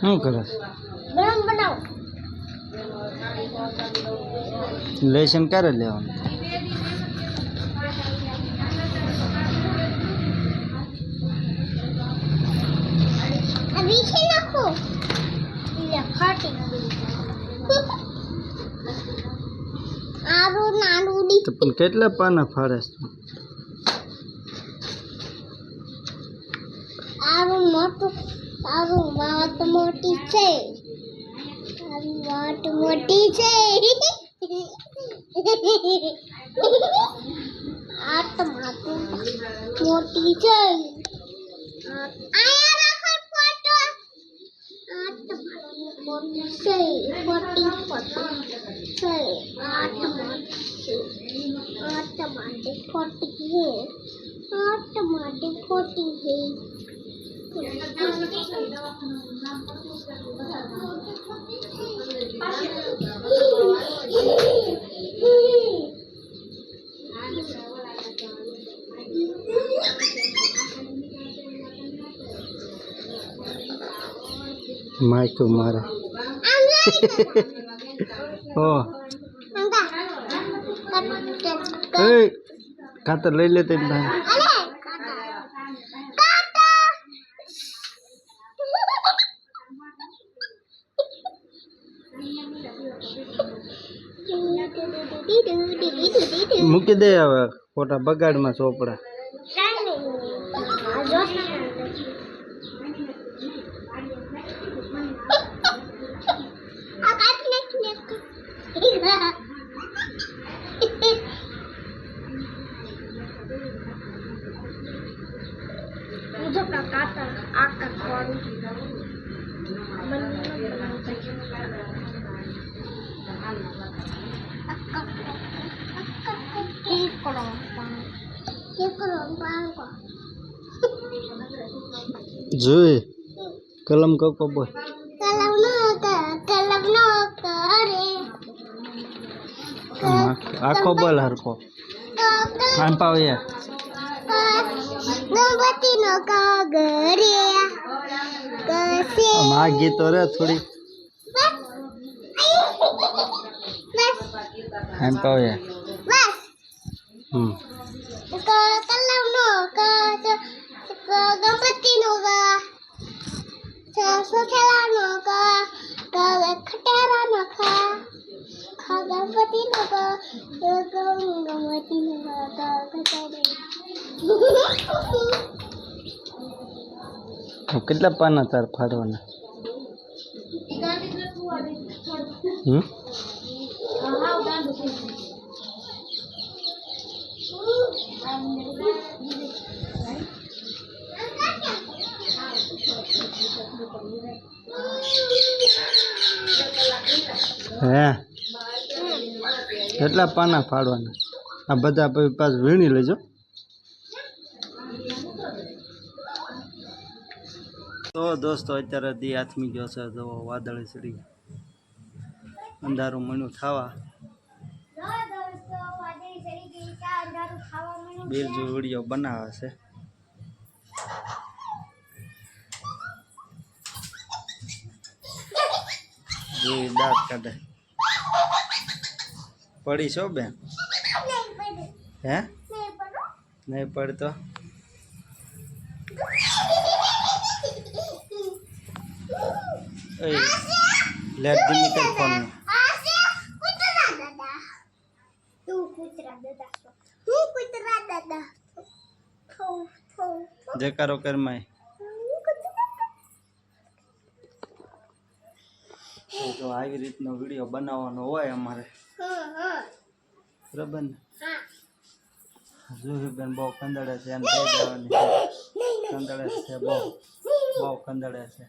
શું કરે લેશન ક્યારે લેવાનું? પણ કેટલા પાના ફાડે છે? વાત મોટી છે. વાત મોટી છે. આ તો મોટી છે. આયા રાખો ફોટો. આ તો મોટી છે. મોટી ફોટો છે. આ તો મોટી ફોટી છે. આ તો મોટી ફોટી છે. માઇક મારે ઓ ખાતર લઈ લે તેમ ભાઈ. મૂકી દે હવે ખોટા બગાડમાં ચોપડા. જોઈ કલમ કકો બોલ. આખો બોલ હરકો આમ પાવે ગણપતિ નો કાગરે આ ગીતો રે થોડી આમ પાવે કલમ નો ગણપતિ નો સોખેલા નો ખટેરા નો ગણપતિ નો ગણપતિ નો કેટલા પાના તાર ફાડવાના? હે કેટલા પાના ફાડવાના? આ બધા પાસ વીણી લેજો. તો દોસ્તો અત્યારે દી આથમી ગયો છે. તો વાદળ ચડી અંધારું મણું ખાવા બીરજુ વિડીયો બનાવે છે. જોઈ દાંત કાઢે. પડી છો બેન? હે નહીં પડતો. લેટ ધીમી કર ફોન. જયકારો કરમાય. તો આવી રીતનો વિડીયો બનાવવાનો હોય અમારે, બરાબર ને? જોયું બેન બહુ કંદડે છે એમ થઈ જવાની છે. કંદડે છે બહુ કંદડે છે.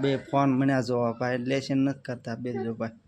બે ફોન મને જોવા ભાઈ લેશન નથી કરતા બે જો ભાઈ.